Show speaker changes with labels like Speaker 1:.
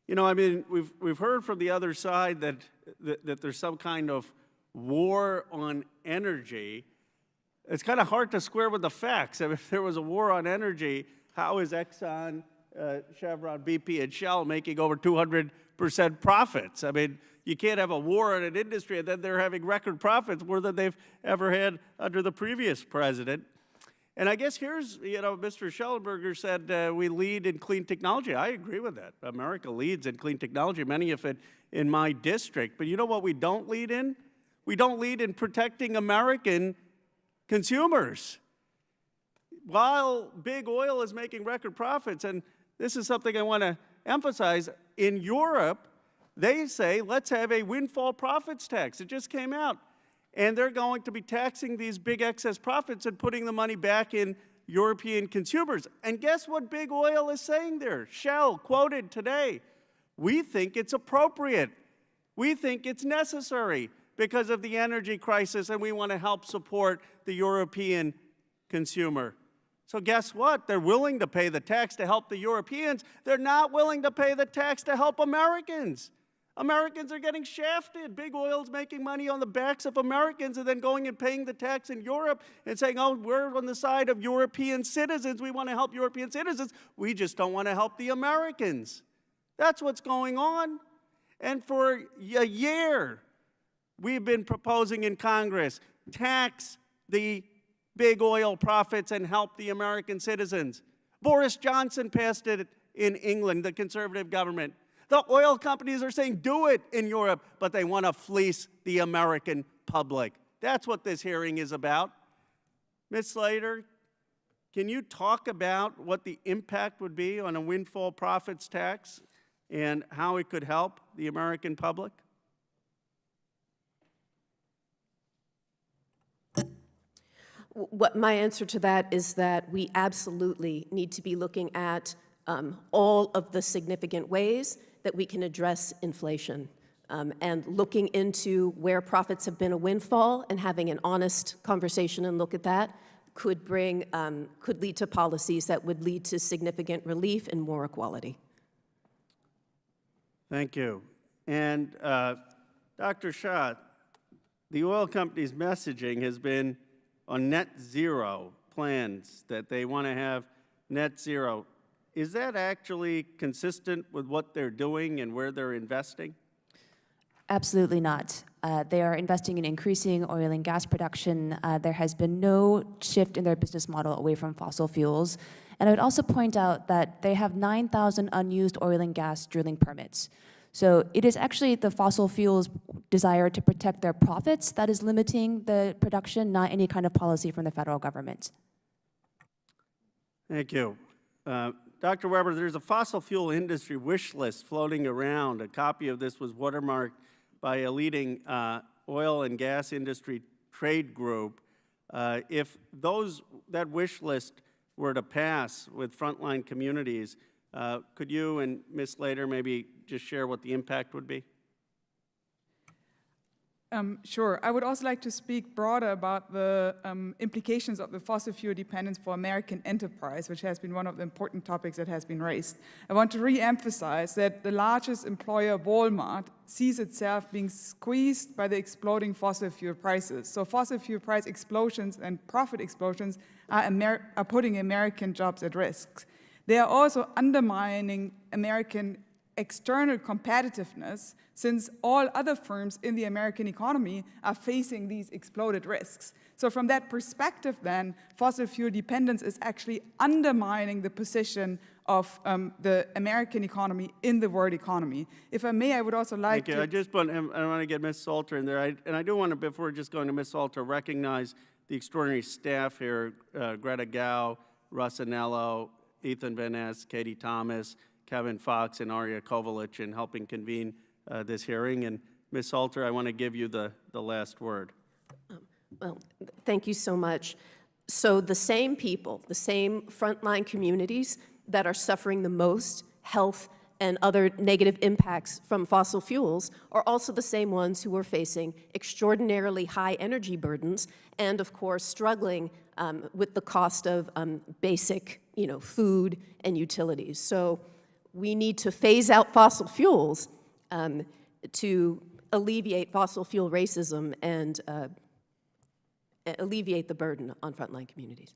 Speaker 1: You know, I mean, we've heard from the other side that there's some kind of war on energy. It's kind of hard to square with the facts. I mean, if there was a war on energy, how is Exxon, Chevron, BP, and Shell making over 200% profits? I mean, you can't have a war on an industry and then they're having record profits, more than they've ever had under the previous president. And I guess here's, you know, Mr. Schellenberger said we lead in clean technology. I agree with that. America leads in clean technology, many of it in my district. But you know what we don't lead in? We don't lead in protecting American consumers. While big oil is making record profits, and this is something I want to emphasize, in Europe, they say, let's have a windfall profits tax. It just came out. And they're going to be taxing these big excess profits and putting the money back in European consumers. And guess what big oil is saying there? Shell, quoted today, we think it's appropriate. We think it's necessary because of the energy crisis, and we want to help support the European consumer. So guess what? They're willing to pay the tax to help the Europeans. They're not willing to pay the tax to help Americans. Americans are getting shafted. Big oil's making money on the backs of Americans and then going and paying the tax in Europe and saying, oh, we're on the side of European citizens. We want to help European citizens. We just don't want to help the Americans. That's what's going on. And for a year, we've been proposing in Congress, tax the big oil profits and help the American citizens. Boris Johnson passed it in England, the conservative government. The oil companies are saying, do it in Europe, but they want to fleece the American public. That's what this hearing is about. Ms. Slater, can you talk about what the impact would be on a windfall profits tax and how it could help the American public?
Speaker 2: What my answer to that is that we absolutely need to be looking at all of the significant ways that we can address inflation, and looking into where profits have been a windfall and having an honest conversation and look at that could lead to policies that would lead to significant relief and more equality.
Speaker 1: Thank you. And Dr. Shah, the oil companies' messaging has been on net zero plans, that they want to have net zero. Is that actually consistent with what they're doing and where they're investing?
Speaker 3: Absolutely not. They are investing in increasing oil and gas production. There has been no shift in their business model away from fossil fuels. And I would also point out that they have 9,000 unused oil and gas drilling permits. So it is actually the fossil fuels' desire to protect their profits that is limiting the production, not any kind of policy from the federal government.
Speaker 1: Thank you. Dr. Weber, there's a fossil fuel industry wish list floating around. A copy of this was watermarked by a leading oil and gas industry trade group. If that wish list were to pass with frontline communities, could you and Ms. Slater maybe just share what the impact would be?
Speaker 4: Sure. I would also like to speak broader about the implications of the fossil fuel dependence for American enterprise, which has been one of the important topics that has been raised. I want to re-emphasize that the largest employer, Walmart, sees itself being squeezed by the exploding fossil fuel prices. So fossil fuel price explosions and profit explosions are putting American jobs at risk. They are also undermining American external competitiveness, since all other firms in the American economy are facing these exploded risks. So from that perspective then, fossil fuel dependence is actually undermining the position of the American economy in the world economy. If I may, I would also like to...
Speaker 1: I want to get Ms. Salter in there. And I do want to, before just going to Ms. Salter, recognize the extraordinary staff here, Greta Gao, Russ Anello, Ethan Van Ness, Katie Thomas, Kevin Fox, and Arya Kovalich in helping convene this hearing. And Ms. Salter, I want to give you the last word.
Speaker 2: Well, thank you so much. So the same people, the same frontline communities that are suffering the most health and other negative impacts from fossil fuels are also the same ones who are facing extraordinarily high energy burdens and, of course, struggling with the cost of basic, food and utilities. So we need to phase out fossil fuels to alleviate fossil fuel racism and alleviate the burden on frontline communities.